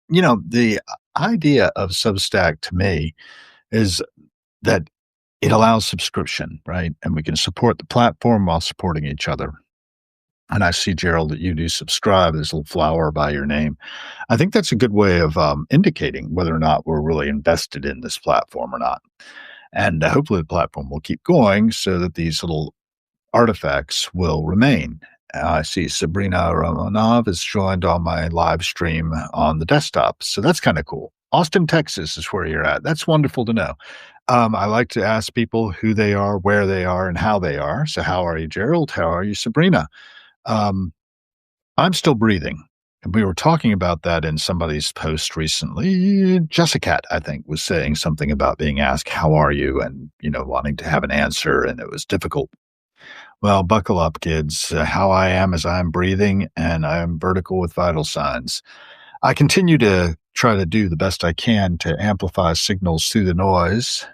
The idea of Substack to me is that it allows subscription, right? And we can support the platform while supporting each other. And I see, Gerald, that you do subscribe. There's a little flower by your name. I think that's a good way of indicating whether or not we're really invested in this platform or not. And hopefully the platform will keep going so that these little artifacts will remain. I see Sabrina Romanov has joined on my live stream on the desktop. So that's kind of cool. Austin, Texas is where you're at. That's wonderful to know. I like to ask people who they are, where they are, and how they are. So, how are you, Gerald? How are you, Sabrina? Um, I'm still breathing. And we were talking about that in somebody's post recently. Jessica, I think, was saying something about being asked, how are you? And, wanting to have an answer. And it was difficult. Well, buckle up, kids. How I am is I'm breathing and I'm vertical with vital signs. I continue to try to do the best I can to amplify signals through the noise.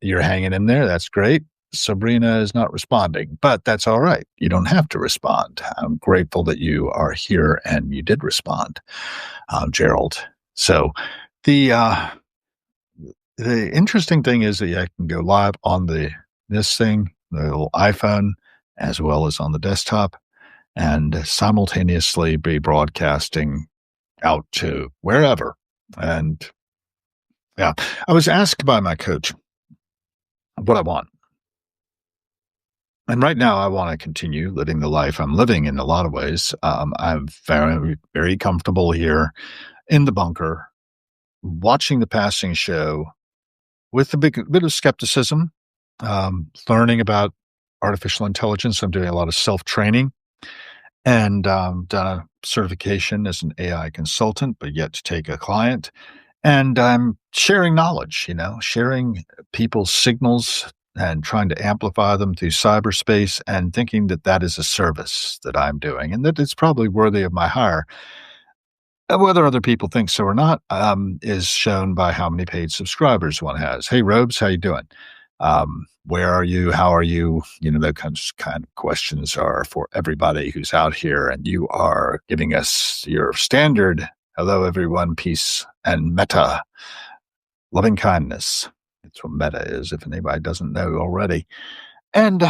You're hanging in there. That's great. Sabrina is not responding, but that's all right. You don't have to respond. I'm grateful that you are here and you did respond, Gerald. So the interesting thing is that I can go live on this thing, the little iPhone, as well as on the desktop, and simultaneously be broadcasting out to wherever. And yeah, I was asked by my coach what I want. And right now, I want to continue living the life I'm living in a lot of ways. I'm very, very comfortable here in the bunker, watching the passing show with a bit of skepticism, learning about artificial intelligence. I'm doing a lot of self-training and done a certification as an AI consultant, but yet to take a client. And I'm sharing knowledge, sharing people's signals and trying to amplify them through cyberspace and thinking that that is a service that I'm doing and that it's probably worthy of my hire. Whether other people think so or not is shown by how many paid subscribers one has. Hey, Robes, how you doing? Where are you? How are you? Those kind of questions are for everybody who's out here, and you are giving us your standard hello, everyone, peace and meta, loving kindness. That's what meta is, if anybody doesn't know already. And,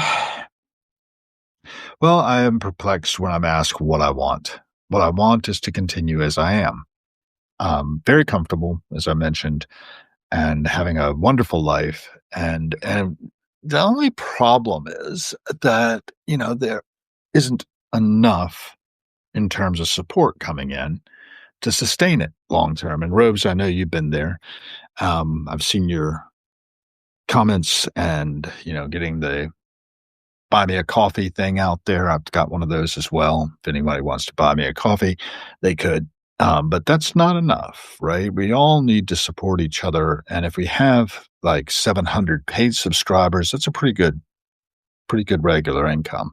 well, I am perplexed when I'm asked what I want. What I want is to continue as I am. Very comfortable, as I mentioned, and having a wonderful life. And the only problem is that, there isn't enough in terms of support coming in to sustain it long term. And Robes, I know you've been there. I've seen your comments and, getting the buy me a coffee thing out there. I've got one of those as well. If anybody wants to buy me a coffee, they could. But that's not enough, right? We all need to support each other. And if we have like 700 paid subscribers, that's a pretty good regular income.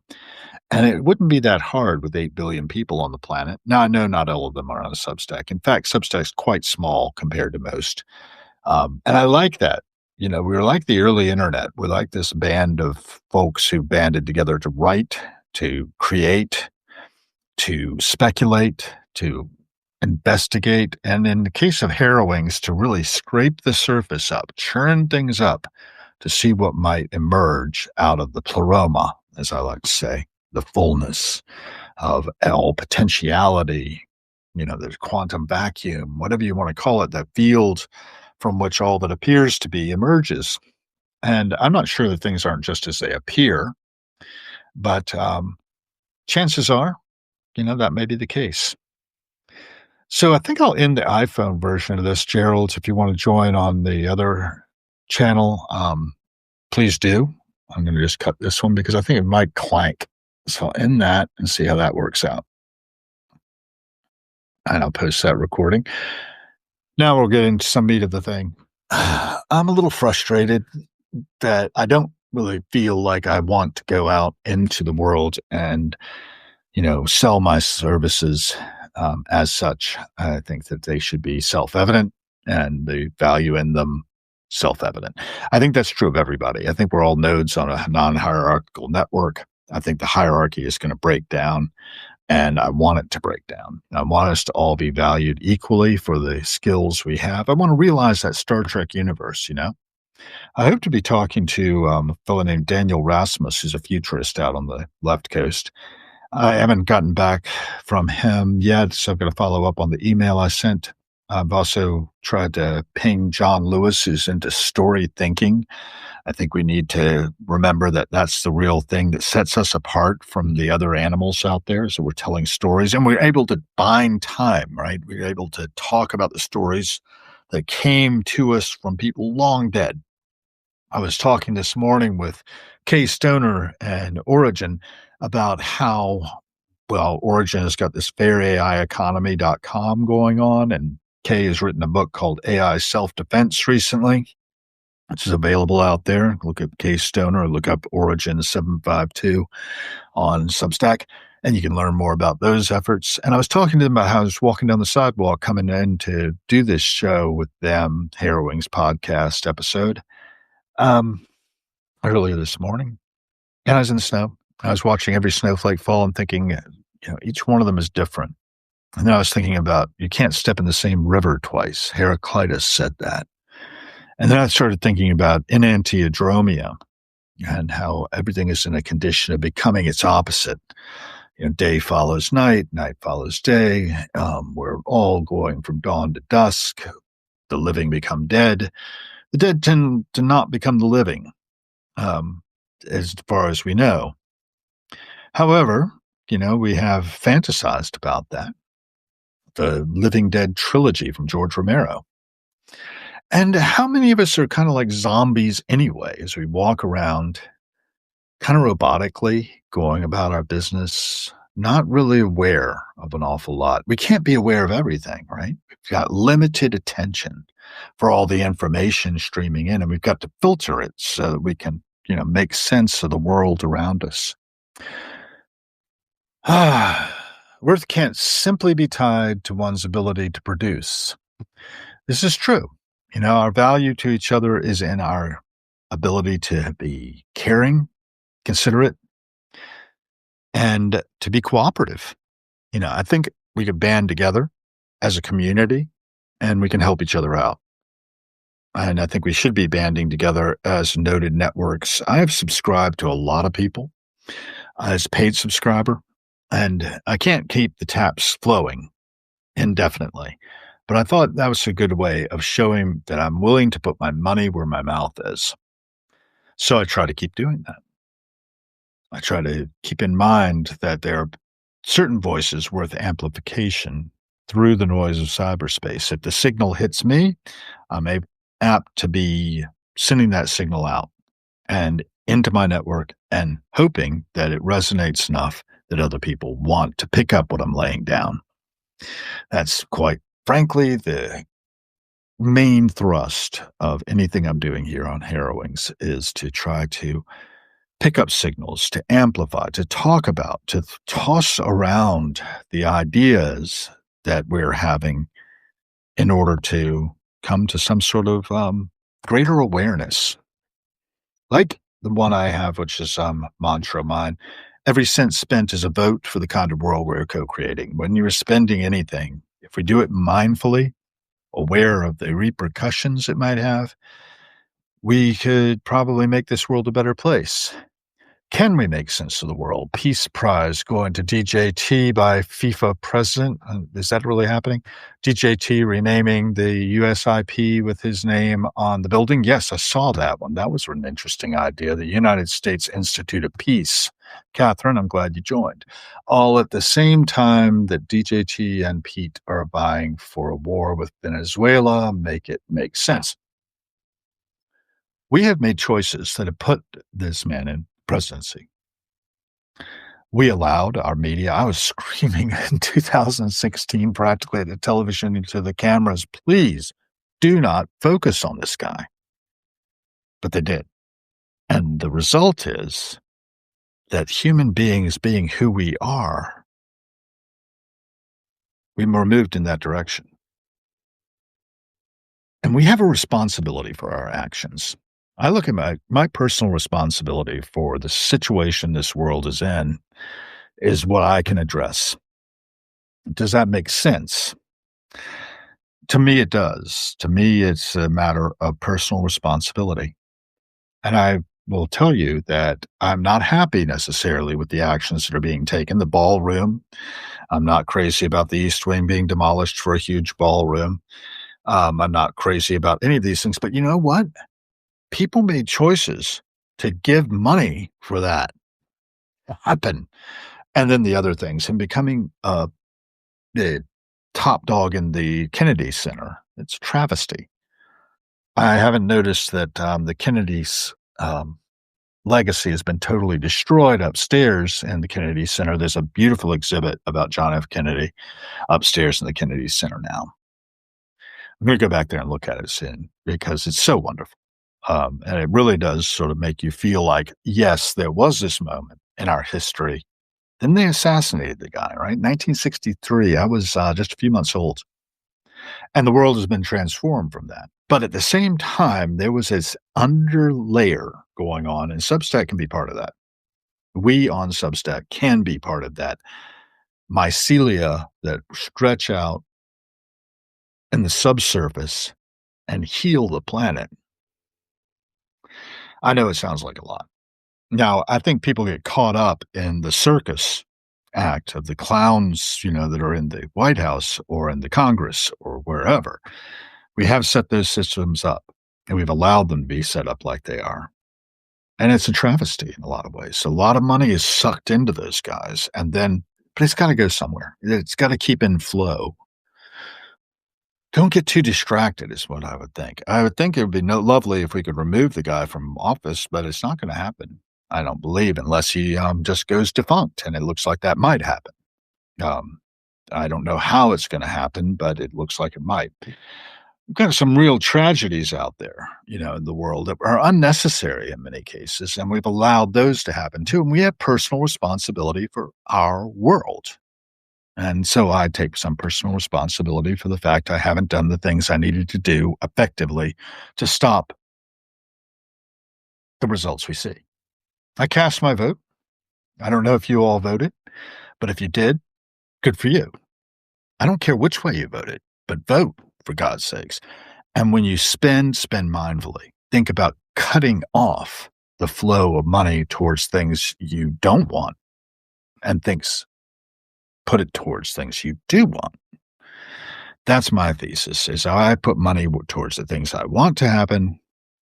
And it wouldn't be that hard with 8 billion people on the planet. Now, I know not all of them are on a Substack. In fact, Substack's quite small compared to most. And I like that. We were like the early internet. We're like this band of folks who banded together to write, to create, to speculate, to investigate, and in the case of Harrowings, to really scrape the surface up, churn things up to see what might emerge out of the pleroma, as I like to say, the fullness of all potentiality, there's quantum vacuum, whatever you want to call it, that field from which all that appears to be emerges. And I'm not sure that things aren't just as they appear, but chances are, that may be the case. So I think I'll end the iPhone version of this, Gerald. If you want to join on the other channel, please do. I'm going to just cut this one because I think it might clank. So I'll end that and see how that works out. And I'll post that recording. Now we'll get into some meat of the thing. I'm a little frustrated that I don't really feel like I want to go out into the world and, sell my services as such. I think that they should be self-evident and the value in them self-evident. I think that's true of everybody. I think we're all nodes on a non-hierarchical network. I think the hierarchy is going to break down. and I want it to break down. I want us to all be valued equally for the skills we have. I want to realize that Star Trek universe, you know? I hope to be talking to a fellow named Daniel Rasmus, who's a futurist out on the left coast. I haven't gotten back from him yet, so I'm going to follow up on the email I sent. I've also tried to ping John Lewis, who's into story thinking. I think we need to remember that that's the real thing that sets us apart from the other animals out there. So we're telling stories and we're able to bind time, right? We're able to talk about the stories that came to us from people long dead. I was talking this morning with Kay Stoner and Origin about how, well, Origin has got this fairAIeconomy.com going on, and Kay has written a book called AI Self-Defense recently, which is available out there. Look up Kay Stoner, look up Origin 752 on Substack, and you can learn more about those efforts. And I was talking to them about how I was walking down the sidewalk coming in to do this show with them, Harrowing's podcast episode, earlier this morning. And I was in the snow. I was watching every snowflake fall and thinking, each one of them is different. And then I was thinking about, you can't step in the same river twice. Heraclitus said that. And then I started thinking about enantiodromia and how everything is in a condition of becoming its opposite. Day follows night, night follows day. We're all going from dawn to dusk. The living become dead. The dead tend to not become the living, as far as we know. However, we have fantasized about that. The Living Dead trilogy from George Romero. And how many of us are kind of like zombies anyway, as we walk around kind of robotically going about our business, not really aware of an awful lot. We can't be aware of everything, right? We've got limited attention for all the information streaming in, and we've got to filter it so that we can, make sense of the world around us. Worth can't simply be tied to one's ability to produce. This is true. Our value to each other is in our ability to be caring, considerate, and to be cooperative. I think we could band together as a community and we can help each other out. And I think we should be banding together as noted networks. I have subscribed to a lot of people as a paid subscriber, and I can't keep the taps flowing indefinitely. But I thought that was a good way of showing that I'm willing to put my money where my mouth is. So I try to keep doing that. I try to keep in mind that there are certain voices worth amplification through the noise of cyberspace. If the signal hits me, I'm apt to be sending that signal out and into my network and hoping that it resonates enough that other people want to pick up what I'm laying down. That's quite frankly the main thrust of anything I'm doing here on Harrowings, is to try to pick up signals, to amplify, to talk about, to toss around the ideas that we're having in order to come to some sort of greater awareness. Like the one I have, which is mantra of mine. Every cent spent is a vote for the kind of world we're co-creating. When you're spending anything, if we do it mindfully, aware of the repercussions it might have, we could probably make this world a better place. Can we make sense of the world? Peace Prize going to DJT by FIFA president. Is that really happening? DJT renaming the USIP with his name on the building. Yes, I saw that one. That was an interesting idea. The United States Institute of Peace. Catherine, I'm glad you joined. All at the same time that DJT and Pete are vying for a war with Venezuela. Make it make sense. We have made choices that have put this man in presidency. We allowed our media, I was screaming in 2016 practically at the television into the cameras, please do not focus on this guy. But they did. And the result is that human beings being who we are, we were moved in that direction. And we have a responsibility for our actions. I look at my personal responsibility for the situation this world is in is what I can address. Does that make sense? To me, it does. To me, it's a matter of personal responsibility. And I will tell you that I'm not happy necessarily with the actions that are being taken. The ballroom, I'm not crazy about the East Wing being demolished for a huge ballroom. I'm not crazy about any of these things. But you know what? People made choices to give money for that to happen. And then the other things, him becoming the top dog in the Kennedy Center. It's a travesty. I haven't noticed that the Kennedy's legacy has been totally destroyed upstairs in the Kennedy Center. There's a beautiful exhibit about John F. Kennedy upstairs in the Kennedy Center now. I'm going to go back there and look at it soon because it's so wonderful. And it really does sort of make you feel like, yes, there was this moment in our history. Then they assassinated the guy, right? 1963. I was just a few months old. And the world has been transformed from that. But at the same time, there was this underlayer going on, and Substack can be part of that. We on Substack can be part of that mycelia that stretch out in the subsurface and heal the planet. I know it sounds like a lot. Now, I think people get caught up in the circus act of the clowns, that are in the White House or in the Congress or wherever. We have set those systems up, and we've allowed them to be set up like they are. And it's a travesty in a lot of ways. So a lot of money is sucked into those guys, but it's got to go somewhere. It's got to keep in flow. Don't get too distracted is what I would think. I would think it would be lovely if we could remove the guy from office, but it's not going to happen. I don't believe, unless he just goes defunct, and it looks like that might happen. I don't know how it's going to happen, but it looks like it might. We've got some real tragedies out there, in the world that are unnecessary in many cases, and we've allowed those to happen too. And we have personal responsibility for our world. And so I take some personal responsibility for the fact I haven't done the things I needed to do effectively to stop the results we see. I cast my vote. I don't know if you all voted, but if you did, good for you. I don't care which way you voted, but vote, for God's sakes. And when you spend mindfully. Think about cutting off the flow of money towards things you don't want and put it towards things you do want. That's my thesis, is I put money towards the things I want to happen.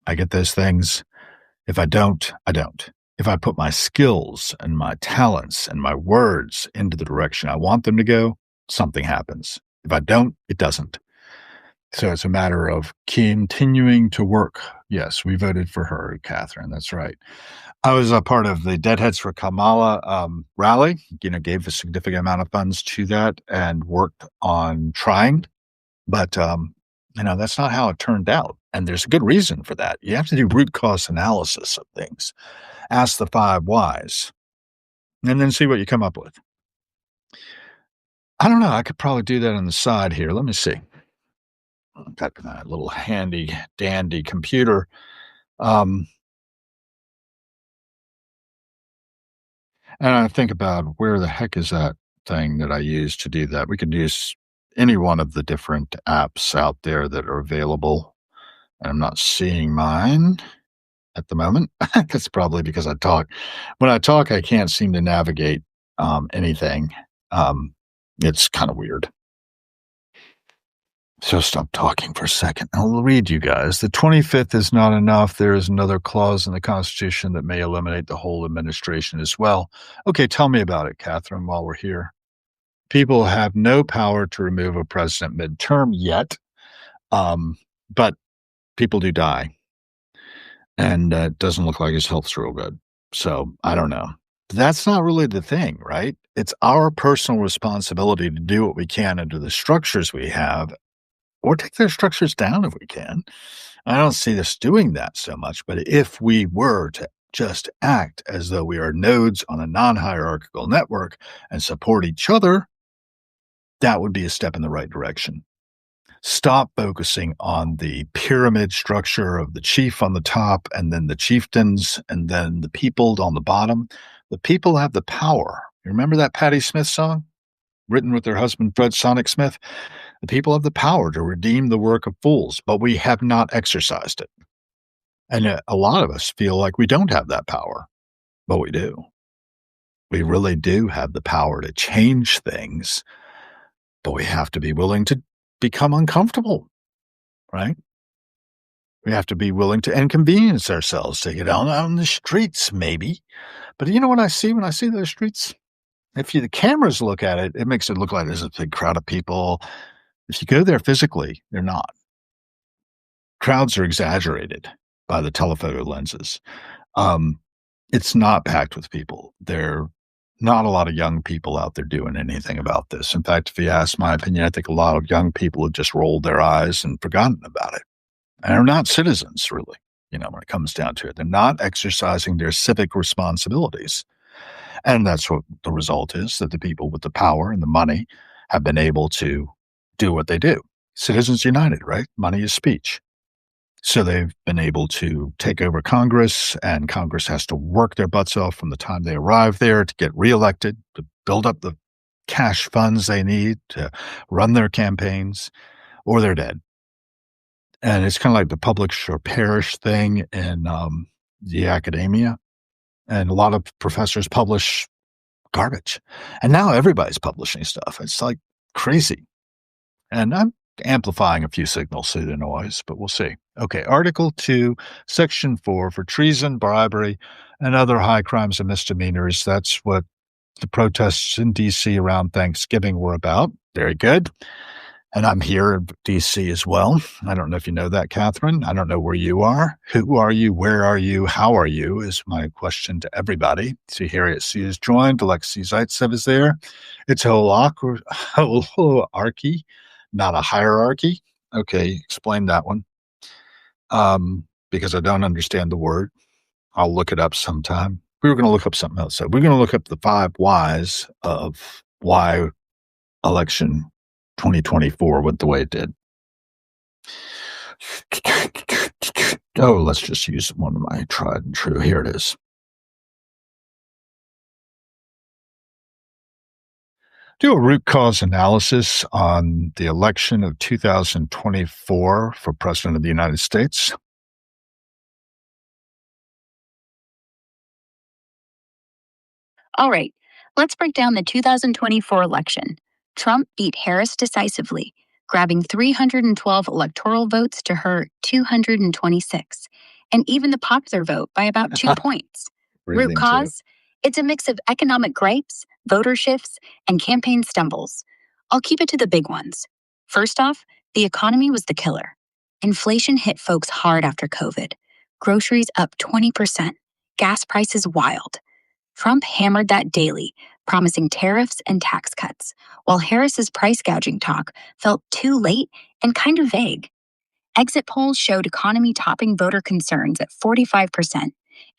I get those things. If I don't, I don't. If I put my skills and my talents and my words into the direction I want them to go, something happens. If I don't, it doesn't. So it's a matter of continuing to work. Yes, we voted for her, Catherine. That's right. I was a part of the Deadheads for Kamala rally, gave a significant amount of funds to that and worked on trying. But, that's not how it turned out. And there's a good reason for that. You have to do root cause analysis of things. Ask the 5 whys, and then see what you come up with. I don't know. I could probably do that on the side here. Let me see. I've got a little handy dandy computer. And I think about where the heck is that thing that I use to do that. We could use any one of the different apps out there that are available. And I'm not seeing mine at the moment. That's probably because I talk. When I talk, I can't seem to navigate anything. It's kind of weird. So stop talking for a second. I'll read you guys. The 25th is not enough. There is another clause in the Constitution that may eliminate the whole administration as well. Okay, tell me about it, Catherine, while we're here. People have no power to remove a president midterm yet, but people do die. And it doesn't look like his health's real good. So I don't know. That's not really the thing, right? It's our personal responsibility to do what we can under the structures we have, or take their structures down if we can. I don't see us doing that so much, but if we were to just act as though we are nodes on a non-hierarchical network and support each other, that would be a step in the right direction. Stop focusing on the pyramid structure of the chief on the top and then the chieftains and then the people on the bottom. The people have the power. You remember that Patti Smith song, written with her husband, Fred Sonic Smith? The people have the power to redeem the work of fools, but we have not exercised it. And a lot of us feel like we don't have that power, but we do. We really do have the power to change things, but we have to be willing to become uncomfortable, right? We have to be willing to inconvenience ourselves to get out on the streets, maybe. But you know what I see when I see those streets? If the cameras look at it, it makes it look like there's a big crowd of people. If you go there physically, they're not. Crowds are exaggerated by the telephoto lenses. Um, it's not packed with people. There are not a lot of young people out there doing anything about this. In fact, if you ask my opinion, I think a lot of young people have just rolled their eyes and forgotten about it. And are not citizens, really, when it comes down to it. They're not exercising their civic responsibilities. And that's what the result is, that the people with the power and the money have been able to do what they do. Citizens United, right? Money is speech. So they've been able to take over Congress, and Congress has to work their butts off from the time they arrive there to get reelected, to build up the cash funds they need to run their campaigns, or they're dead. And it's kind of like the publish or perish thing in the academia. And a lot of professors publish garbage. And now everybody's publishing stuff. It's like crazy. And I'm amplifying a few signals through the noise, but we'll see. Okay, Article 2, Section 4 for treason, bribery, and other high crimes and misdemeanors. That's what the protests in D.C. around Thanksgiving were about. Very good. And I'm here in D.C. as well. I don't know if you know that, Catherine. I don't know where you are. Who are you? Where are you? How are you? Is my question to everybody. See, Harriet C. is joined. Alexei Zaitsev is there. It's a hierarchy, not a hierarchy. Okay, explain that one. Because I don't understand the word. I'll look it up sometime. We were going to look up something else. So we're going to look up the 5 whys of why election 2024 went the way it did. Oh, let's just use one of my tried and true. Here it is. Do a root cause analysis on the election of 2024 for President of the United States. All right, let's break down the 2024 election. Trump beat Harris decisively, grabbing 312 electoral votes to her 226, and even the popular vote by about 2 points. Root cause? It's a mix of economic gripes, voter shifts, and campaign stumbles. I'll keep it to the big ones. First off, the economy was the killer. Inflation hit folks hard after COVID. Groceries up 20%, gas prices wild. Trump hammered that daily, promising tariffs and tax cuts, while Harris's price gouging talk felt too late and kind of vague. Exit polls showed economy topping voter concerns at 45%,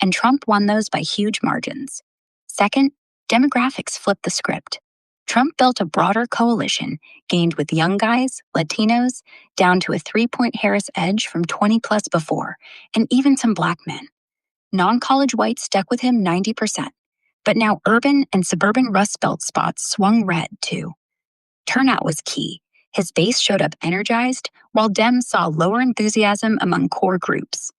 and Trump won those by huge margins. Second, demographics flipped the script. Trump built a broader coalition, gained with young guys, Latinos, down to a 3-point Harris edge from 20 plus before, and even some black men. Non-college whites stuck with him 90%. But now urban and suburban Rust Belt spots swung red, too. Turnout was key. His base showed up energized, while Dems saw lower enthusiasm among core groups.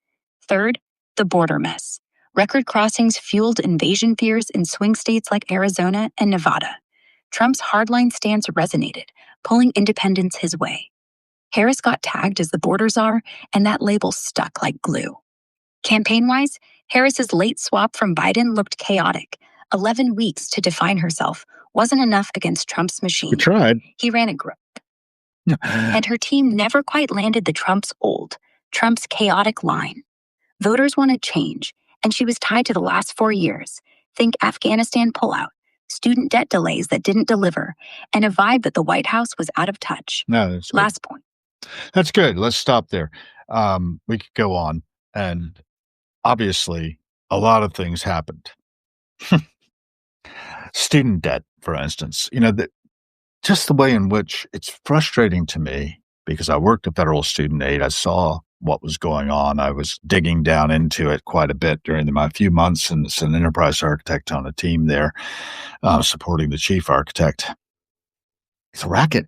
Third, the border mess. Record crossings fueled invasion fears in swing states like Arizona and Nevada. Trump's hardline stance resonated, pulling independents his way. Harris got tagged as the border czar, and that label stuck like glue. Campaign-wise, Harris's late swap from Biden looked chaotic. 11 weeks to define herself wasn't enough against Trump's machine. We tried. He ran a group. And her team never quite landed the Trump's chaotic line. Voters wanted change, and she was tied to the last 4 years. Think Afghanistan pullout, student debt delays that didn't deliver, and a vibe that the White House was out of touch. No, that's good. Last point. That's good. Let's stop there. We could go on. And obviously, a lot of things happened. Student debt, for instance, just the way in which it's frustrating to me because I worked at federal student aid. I saw what was going on. I was digging down into it quite a bit during my few months and as an enterprise architect on a team there, supporting the chief architect. It's a racket,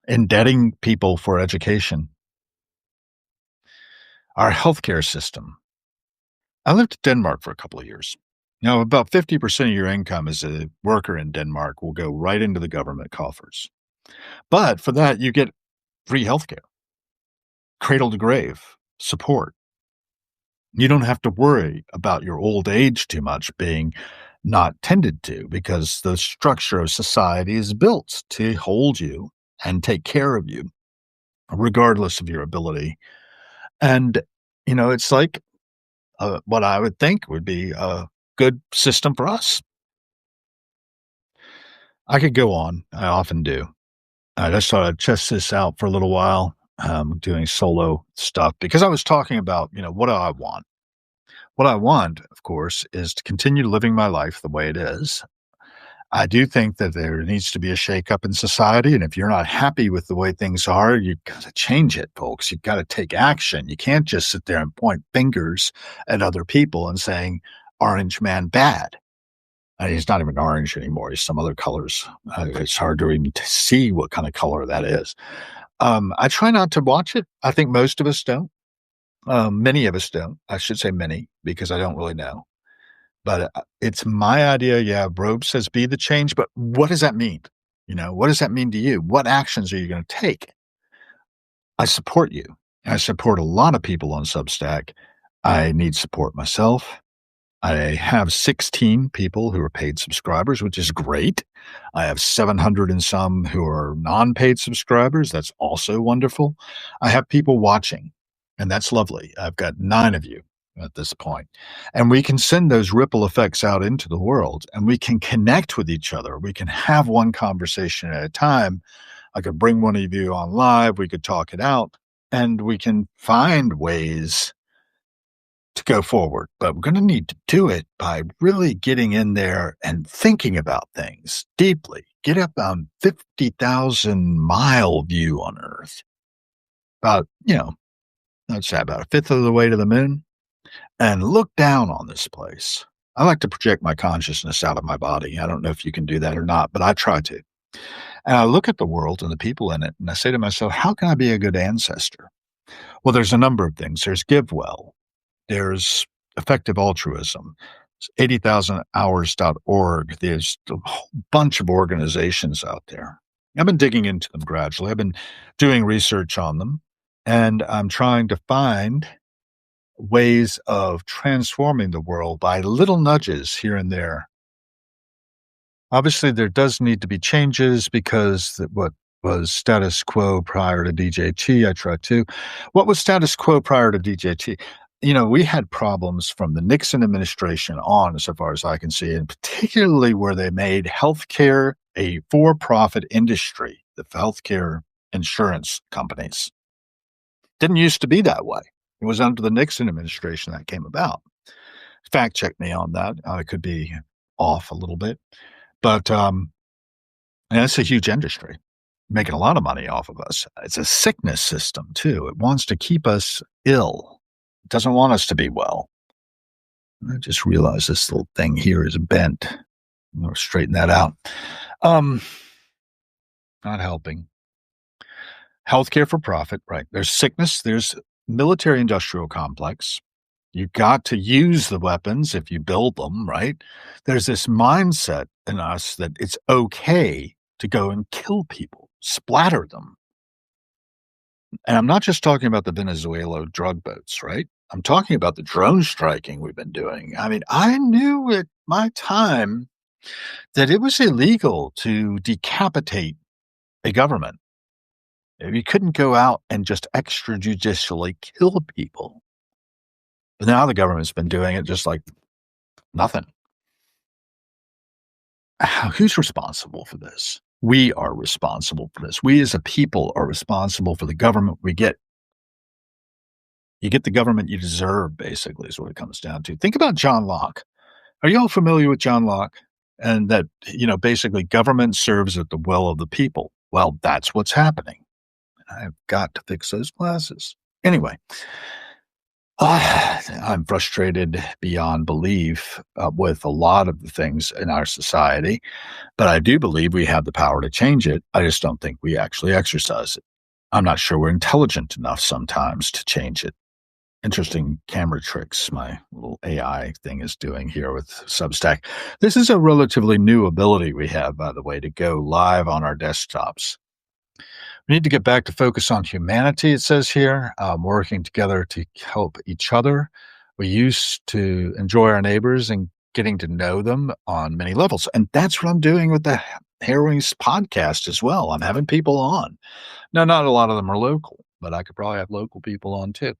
indebting people for education. Our healthcare system. I lived in Denmark for a couple of years. About 50% of your income as a worker in Denmark will go right into the government coffers. But for that, you get free healthcare, cradle to grave support. You don't have to worry about your old age too much being not tended to because the structure of society is built to hold you and take care of you, regardless of your ability. And, it's like what I would think would be a good system for us. I could go on. I often do. I just thought I'd test this out for a little while, doing solo stuff because I was talking about, what do I want? What I want, of course, is to continue living my life the way it is. I do think that there needs to be a shakeup in society. And if you're not happy with the way things are, you've got to change it, folks. You've got to take action. You can't just sit there and point fingers at other people and saying, Orange man bad. He's not even orange anymore. He's some other colors. It's hard to even see what kind of color that is. I try not to watch it. I think most of us don't. Many of us don't. I should say many because I don't really know. But it's my idea. Yeah, Robe says be the change, but what does that mean? What does that mean to you? What actions are you going to take? I support you. I support a lot of people on Substack. I need support myself. I have 16 people who are paid subscribers, which is great. I have 700 and some who are non-paid subscribers. That's also wonderful. I have people watching, and that's lovely. I've got 9 of you at this point. And we can send those ripple effects out into the world, and we can connect with each other. We can have one conversation at a time. I could bring one of you on live. We could talk it out, and we can find ways to go forward, but we're going to need to do it by really getting in there and thinking about things deeply. Get up on 50,000-mile view on Earth. About, let's say about a fifth of the way to the moon, and look down on this place. I like to project my consciousness out of my body. I don't know if you can do that or not, but I try to. And I look at the world and the people in it, and I say to myself, how can I be a good ancestor? Well, there's a number of things. There's give well. There's effective altruism. 80,000hours.org. There's a whole bunch of organizations out there. I've been digging into them gradually. I've been doing research on them, and I'm trying to find ways of transforming the world by little nudges here and there. Obviously, there does need to be changes because what was status quo prior to DJT, I tried to. What was status quo prior to DJT? We had problems from the Nixon administration on, so far as I can see, and particularly where they made healthcare a for-profit industry, the healthcare insurance companies. Didn't used to be that way. It was under the Nixon administration that came about. Fact check me on that. I could be off a little bit. But it's a huge industry, making a lot of money off of us. It's a sickness system, too. It wants to keep us ill. It doesn't want us to be well. I just realized this little thing here is bent. I'm going to straighten that out. Not helping. Healthcare for profit, right? There's sickness. There's military-industrial complex. You got to use the weapons if you build them, right? There's this mindset in us that it's okay to go and kill people, splatter them. And I'm not just talking about the Venezuela drug boats, right? I'm talking about the drone striking we've been doing. I mean, I knew at my time that it was illegal to decapitate a government. You couldn't go out and just extrajudicially kill people. But now the government's been doing it just like nothing. Who's responsible for this? We are responsible for this. We as a people are responsible for the government we get. You get the government you deserve, basically, is what it comes down to. Think about John Locke. Are you all familiar with John Locke? And that, basically government serves at the will of the people. Well, that's what's happening. I've got to fix those glasses. Anyway, I'm frustrated beyond belief with a lot of the things in our society, but I do believe we have the power to change it. I just don't think we actually exercise it. I'm not sure we're intelligent enough sometimes to change it. Interesting camera tricks my little AI thing is doing here with Substack. This is a relatively new ability we have, by the way, to go live on our desktops. We need to get back to focus on humanity, it says here, working together to help each other. We used to enjoy our neighbors and getting to know them on many levels. And that's what I'm doing with the Harrowing podcast as well. I'm having people on. Now, not a lot of them are local, but I could probably have local people on too.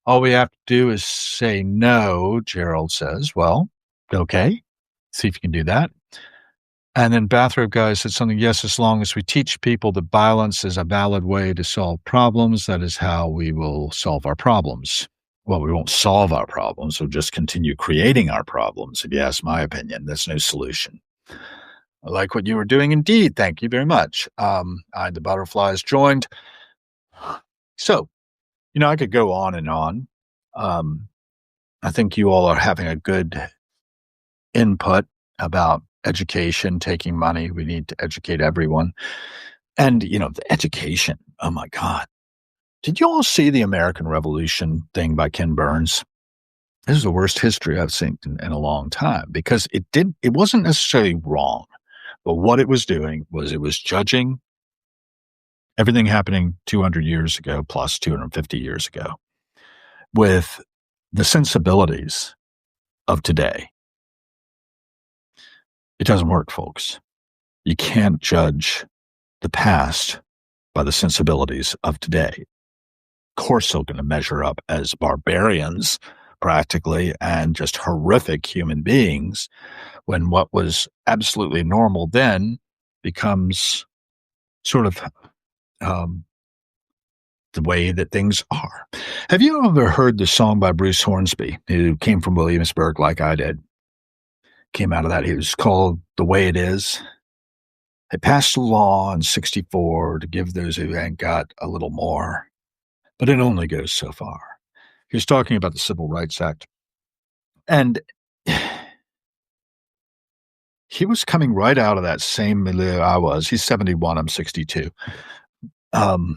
All we have to do is say no, Gerald says. Well, okay. See if you can do that. And then Bathrobe Guy said something, yes, as long as we teach people that violence is a valid way to solve problems, that is how we will solve our problems. Well, we won't solve our problems. We'll just continue creating our problems. If you ask my opinion, that's no solution. I like what you were doing indeed. Thank you very much. The butterflies joined. So, I could go on and on. I think you all are having a good input about education, taking money. We need to educate everyone. And, the education. Oh my God. Did you all see the American Revolution thing by Ken Burns? This is the worst history I've seen in a long time because it wasn't necessarily wrong, but what it was doing was it was judging everything happening 200 years ago plus 250 years ago with the sensibilities of today. It doesn't work, folks. You can't judge the past by the sensibilities of today. Of course, they're going to measure up as barbarians, practically, and just horrific human beings when what was absolutely normal then becomes sort of the way that things are. Have you ever heard the song by Bruce Hornsby, who came from Williamsburg like I did? Came out of that. It was called The Way It Is. They passed a law in 64 to give those who ain't got a little more, but it only goes so far. He was talking about the Civil Rights Act. And he was coming right out of that same milieu I was. He's 71, I'm 62. And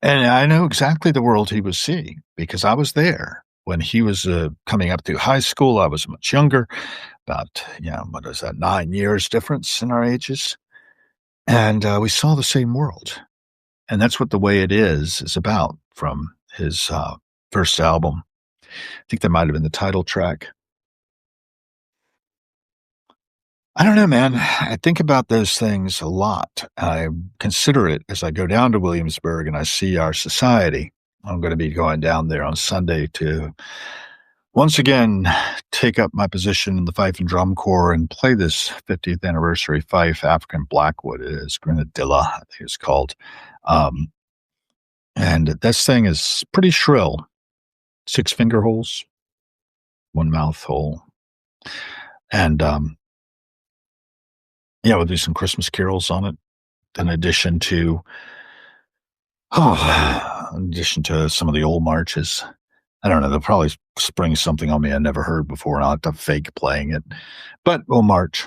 I know exactly the world he was seeing because I was there when he was coming up through high school. I was much younger, about, what is that, 9 years difference in our ages. And we saw the same world. And that's what The Way It Is about from his first album. I think that might have been the title track. I don't know, man. I think about those things a lot. I consider it as I go down to Williamsburg and I see our society. I'm going to be going down there on Sunday to once again take up my position in the Fife and Drum Corps and play this 50th anniversary Fife African Blackwood. It is Grenadilla, I think it's called. And this thing is pretty shrill. 6 finger holes, 1 mouth hole. And we'll do some Christmas carols on it, in addition to some of the old marches. I don't know. They'll probably spring something on me I never heard before, and I'll have to fake playing it. But we'll march,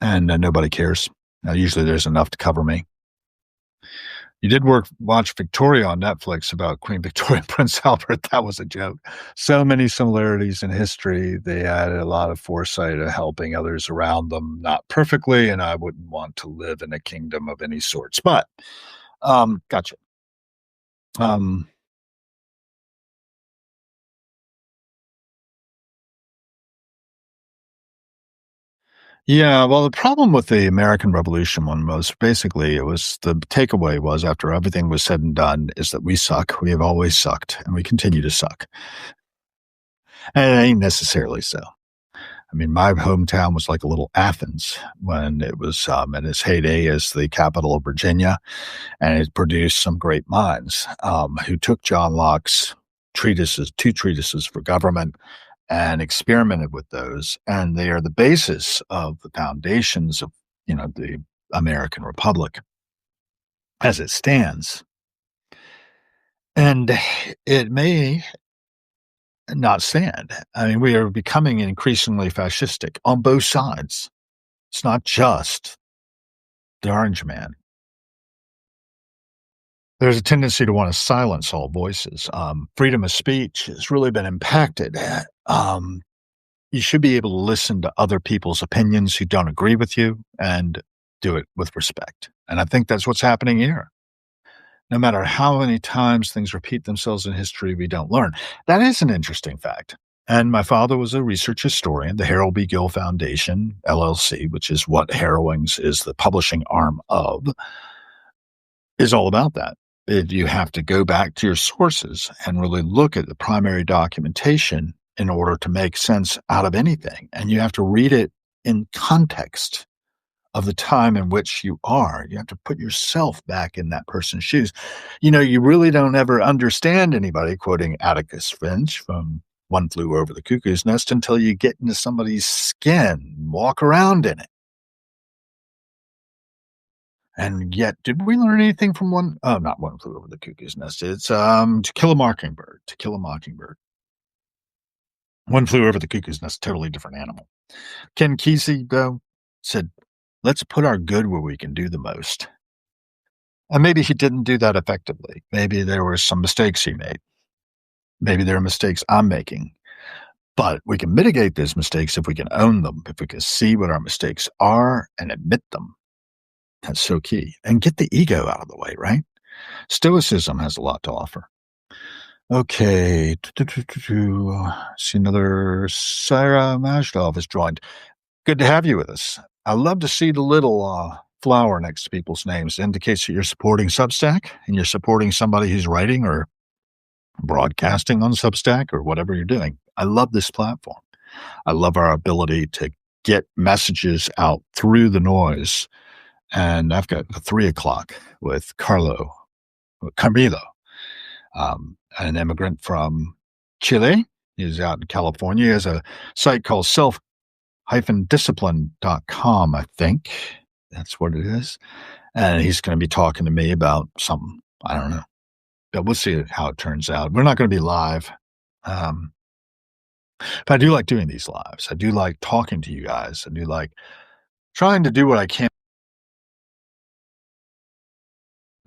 and nobody cares. Usually there's enough to cover me. You did watch Victoria on Netflix about Queen Victoria and Prince Albert. That was a joke. So many similarities in history. They had a lot of foresight of helping others around them, not perfectly, and I wouldn't want to live in a kingdom of any sorts. But, gotcha. Yeah, well, the problem with the American Revolution one was basically the takeaway was after everything was said and done is that we suck. We have always sucked and we continue to suck. And it ain't necessarily so. I mean, my hometown was like a little Athens when it was in its heyday as the capital of Virginia, and it produced some great minds who took John Locke's two treatises for government, and experimented with those. And they are the basis of the foundations of, the American Republic. as it stands. And it may not stand. I mean, we are becoming increasingly fascistic on both sides. It's not just the orange man. There's a tendency to want to silence all voices. Freedom of speech has really been impacted. You should be able to listen to other people's opinions who don't agree with you and do it with respect. And I think that's what's happening here. No matter how many times things repeat themselves in history, we don't learn. That is an interesting fact. And my father was a research historian. The Harold B. Gill Foundation, LLC, which is what Harrowing's is the publishing arm of, is all about that. You have to go back to your sources and really look at the primary documentation in order to make sense out of anything. And you have to read it in context of the time in which you are. You have to put yourself back in that person's shoes. You really don't ever understand anybody, quoting Atticus Finch from One Flew Over the Cuckoo's Nest, until you get into somebody's skin, walk around in it. And yet, did we learn anything from not One Flew Over the Cuckoo's Nest. It's To Kill a Mockingbird. To Kill a Mockingbird. One Flew Over the Cuckoo's Nest, totally different animal. Ken Kesey, though, said, let's put our good where we can do the most. And maybe he didn't do that effectively. Maybe there were some mistakes he made. Maybe there are mistakes I'm making. But we can mitigate those mistakes if we can own them, if we can see what our mistakes are and admit them. That's so key. And get the ego out of the way, right? Stoicism has a lot to offer. Okay. See, another Sarah Majdov has joined. Good to have you with us. I love to see the little flower next to people's names. It indicates that you're supporting Substack and you're supporting somebody who's writing or broadcasting on Substack or whatever you're doing. I love this platform. I love our ability to get messages out through the noise. And I've got a 3 o'clock with Camilo, an immigrant from Chile. He's out in California. He has a site called self-discipline.com, I think. That's what it is. And he's going to be talking to me about something. I don't know. But we'll see how it turns out. We're not going to be live. But I do like doing these lives. I do like talking to you guys. I do like trying to do what I can.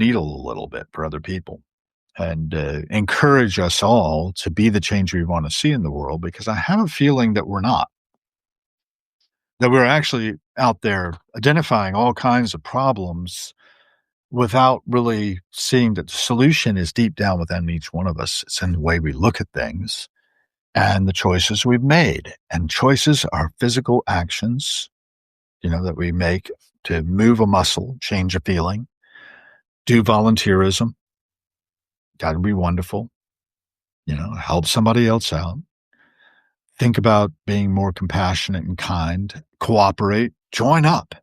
Needle a little bit for other people and encourage us all to be the change we want to see in the world, because I have a feeling that we're not. That we're actually out there identifying all kinds of problems without really seeing that the solution is deep down within each one of us. It's in the way we look at things and the choices we've made. And choices are physical actions, that we make to move a muscle, change a feeling, do volunteerism. Got to be wonderful. Help somebody else out. Think about being more compassionate and kind. Cooperate. Join up.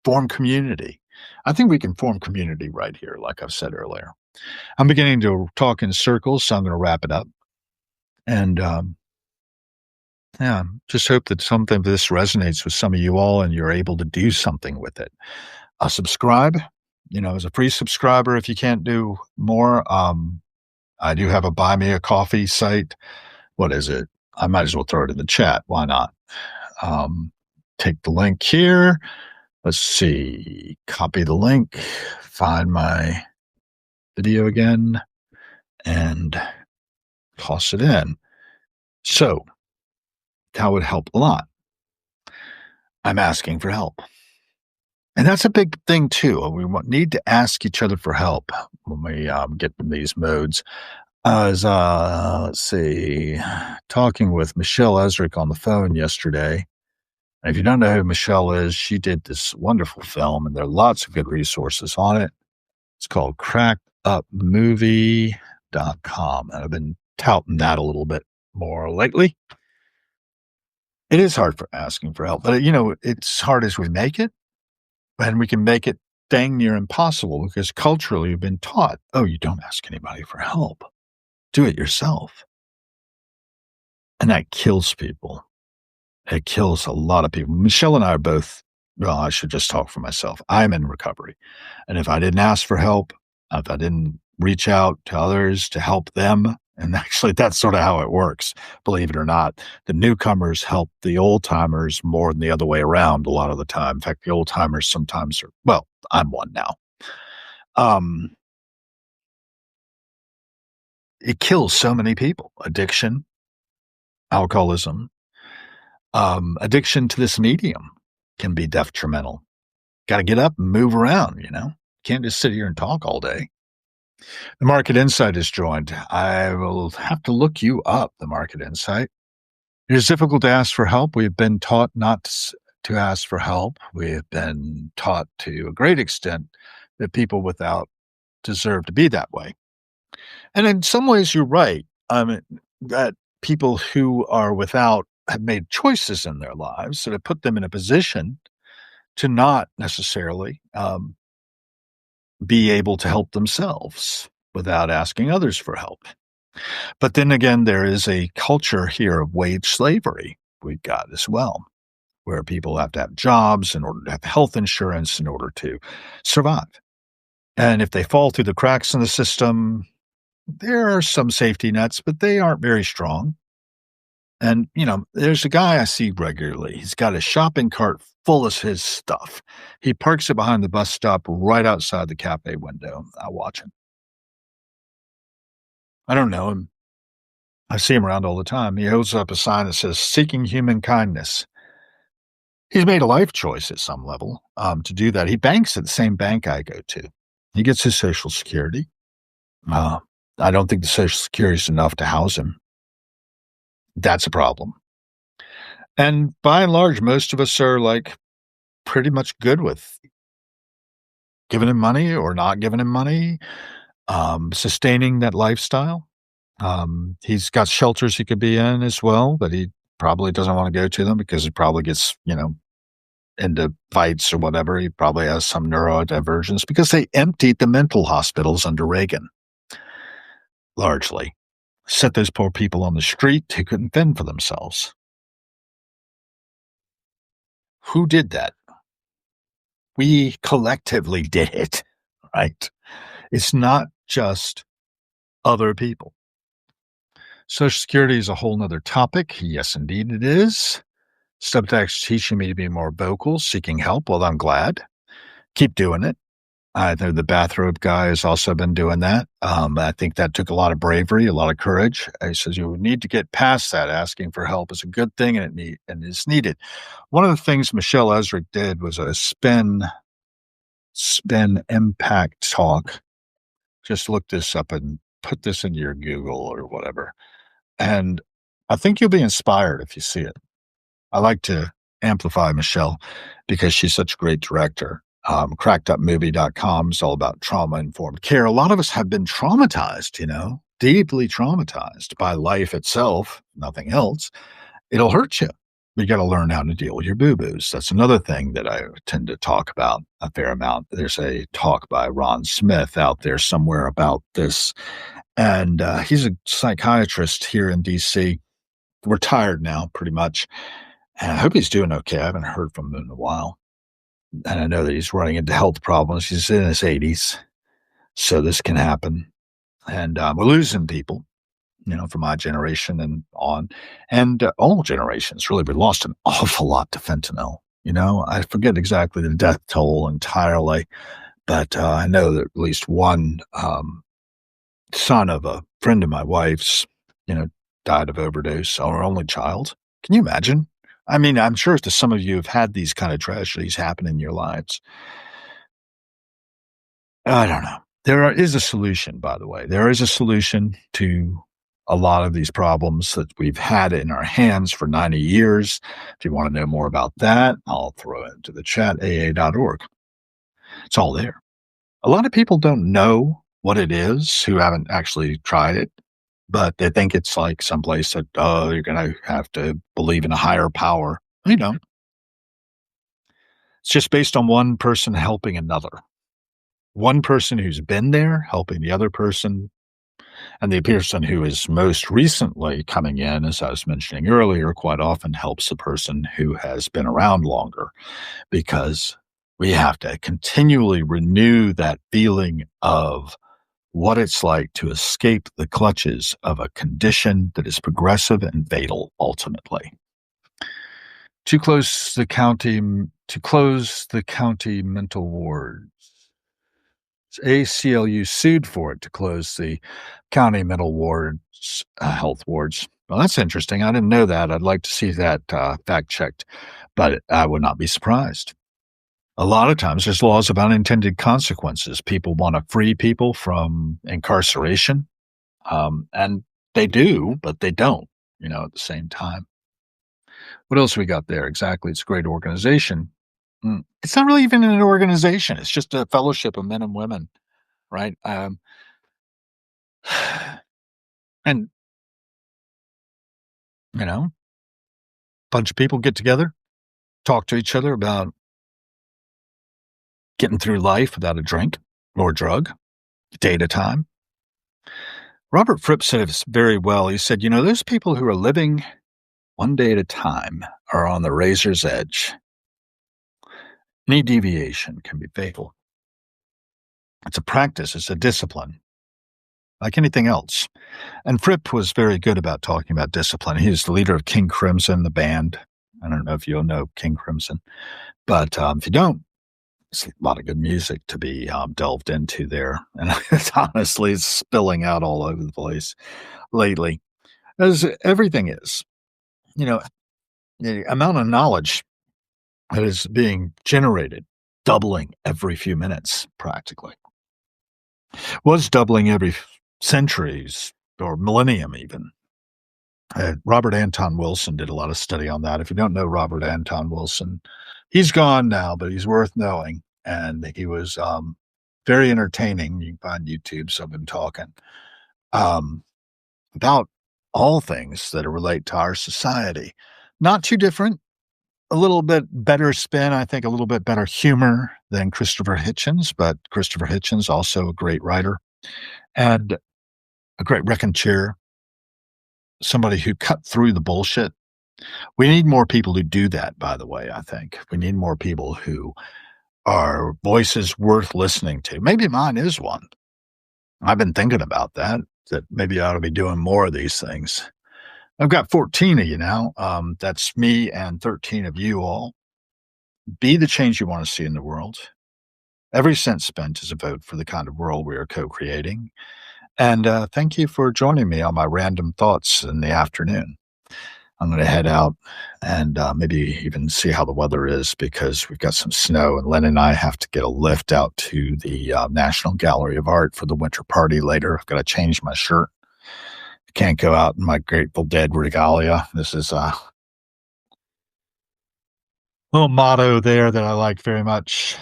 Form community. I think we can form community right here, like I've said earlier. I'm beginning to talk in circles, so I'm going to wrap it up. And just hope that something of this resonates with some of you all and you're able to do something with it. Subscribe. As a free subscriber, if you can't do more, I do have a Buy Me a Coffee site. What is it? I might as well throw it in the chat. Why not? Take the link here. Let's see. Copy the link. Find my video again and toss it in. So that would help a lot. I'm asking for help. And that's a big thing, too. We need to ask each other for help when we get in these modes. Let's see, talking with Michelle Ezrick on the phone yesterday. And if you don't know who Michelle is, she did this wonderful film, and there are lots of good resources on it. It's called crackedupmovie.com. And I've been touting that a little bit more lately. It is hard for asking for help, but it's hard as we make it. And we can make it dang near impossible because culturally we've been taught, you don't ask anybody for help. Do it yourself. And that kills people. It kills a lot of people. Michelle and I are both Well, I should just talk for myself. I'm in recovery. And if I didn't ask for help, if I didn't reach out to others to help them, and actually that's sort of how it works, believe it or not. The newcomers help the old timers more than the other way around a lot of the time. In fact, the old timers sometimes are, well, I'm one now. Um, it kills so many people. Addiction, alcoholism, addiction to this medium can be detrimental. Got to get up and move around, you know? Can't just sit here and talk all day. The Market Insight is joined. I will have to look you up, the Market Insight. It is difficult to ask for help. We've been taught not to ask for help. We have been taught to a great extent that people without deserve to be that way. And in some ways, you're right. That people who are without have made choices in their lives that have put them in a position to not necessarily be able to help themselves without asking others for help. But then again, there is a culture here of wage slavery we've got as well, where people have to have jobs in order to have health insurance in order to survive. And if they fall through the cracks in the system, there are some safety nets, but they aren't very strong. And, there's a guy I see regularly. He's got a shopping cart full of his stuff. He parks it behind the bus stop right outside the cafe window. I watch him. I don't know him. I see him around all the time. He holds up a sign that says "Seeking Human Kindness." He's made a life choice at some level to do that. He banks at the same bank I go to. He gets his Social Security. Uh, I don't think the Social Security is enough to house him. That's a problem. And by and large, most of us are like pretty much good with giving him money or not giving him money, sustaining that lifestyle. He's got shelters he could be in as well, but he probably doesn't want to go to them because he probably gets, into fights or whatever. He probably has some neurodivergence because they emptied the mental hospitals under Reagan, largely. Set those poor people on the street who couldn't fend for themselves. Who did that? We collectively did it, right? It's not just other people. Social Security is a whole nother topic. Yes, indeed it is. Subtext teaching me to be more vocal, seeking help. Well, I'm glad. Keep doing it. I know the bathrobe guy has also been doing that. I think that took a lot of bravery, a lot of courage. He says you need to get past that. Asking for help is a good thing, and and is needed. One of the things Michelle Ezrick did was a spin impact talk. Just look this up and put this in your Google or whatever, and I think you'll be inspired if you see it. I like to amplify Michelle because she's such a great director. Crackedupmovie.com is all about trauma informed care. A lot of us have been traumatized, deeply traumatized by life itself, nothing else. It'll hurt you. You got to learn how to deal with your boo boos. That's another thing that I tend to talk about a fair amount. There's a talk by Ron Smith out there somewhere about this. And he's a psychiatrist here in DC, retired now, pretty much. And I hope he's doing okay. I haven't heard from him in a while. And I know that he's running into health problems. He's in his 80s. So this can happen. And we're losing people, from my generation and on. And all generations, really. We lost an awful lot to fentanyl. I forget exactly the death toll entirely, but I know that at least one son of a friend of my wife's, died of overdose, our only child. Can you imagine? I mean, I'm sure that some of you have had these kind of tragedies happen in your lives. I don't know. Is a solution, by the way. There is a solution to a lot of these problems that we've had in our hands for 90 years. If you want to know more about that, I'll throw it into the chat, aa.org. It's all there. A lot of people don't know what it is who haven't actually tried it, but they think it's like someplace that, you're going to have to believe in a higher power. You don't. It's just based on one person helping another. One person who's been there helping the other person. And the person who is most recently coming in, as I was mentioning earlier, quite often helps the person who has been around longer because we have to continually renew that feeling of what it's like to escape the clutches of a condition that is progressive and fatal ultimately. To close the county mental wards. ACLU sued for it to close the county mental wards, health wards. Well, that's interesting. I didn't know that. I'd like to see that fact checked, but I would not be surprised. A lot of times there's laws of unintended consequences. People want to free people from incarceration, and they do, but they don't, at the same time. What else we got there? Exactly. It's a great organization. It's not really even an organization. It's just a fellowship of men and women, right? And, a bunch of people get together, talk to each other about getting through life without a drink or drug, a day at a time. Robert Fripp said it very well. He said, those people who are living one day at a time are on the razor's edge. Any deviation can be fatal. It's a practice, it's a discipline, like anything else. And Fripp was very good about talking about discipline. He was the leader of King Crimson, the band. I don't know if you'll know King Crimson, but if you don't, it's a lot of good music to be delved into there. And it's honestly spilling out all over the place lately, as everything is. The amount of knowledge that is being generated, doubling every few minutes, practically. Was doubling every centuries or millennium even. Robert Anton Wilson did a lot of study on that. If you don't know Robert Anton Wilson, he's gone now, but he's worth knowing. And he was very entertaining. You can find YouTubes of him talking about all things that relate to our society. Not too different, a little bit better spin, I think a little bit better humor than Christopher Hitchens, but Christopher Hitchens, also a great writer and a great raconteur, somebody who cut through the bullshit. We need more people who do that, by the way, I think. We need more people who are voices worth listening to. Maybe mine is one. I've been thinking about that maybe I ought to be doing more of these things. I've got 14 of you now. That's me and 13 of you all. Be the change you want to see in the world. Every cent spent is a vote for the kind of world we are co-creating. And thank you for joining me on my random thoughts in the afternoon. I'm going to head out and maybe even see how the weather is because we've got some snow. And Len and I have to get a lift out to the National Gallery of Art for the winter party later. I've got to change my shirt. I can't go out in my Grateful Dead regalia. This is a little motto there that I like very much.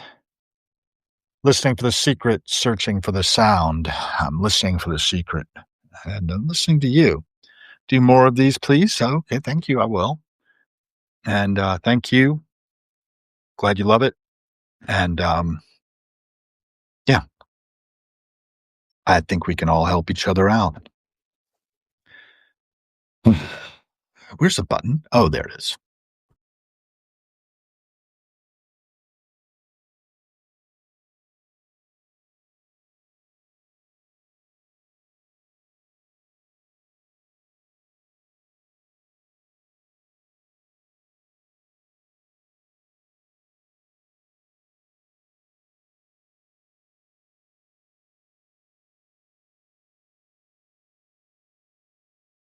Listening for the secret, searching for the sound. I'm listening for the secret, and I'm listening to you. Do more of these, please. Okay, thank you. I will. And thank you. Glad you love it. And yeah, I think we can all help each other out. Where's the button? Oh, there it is.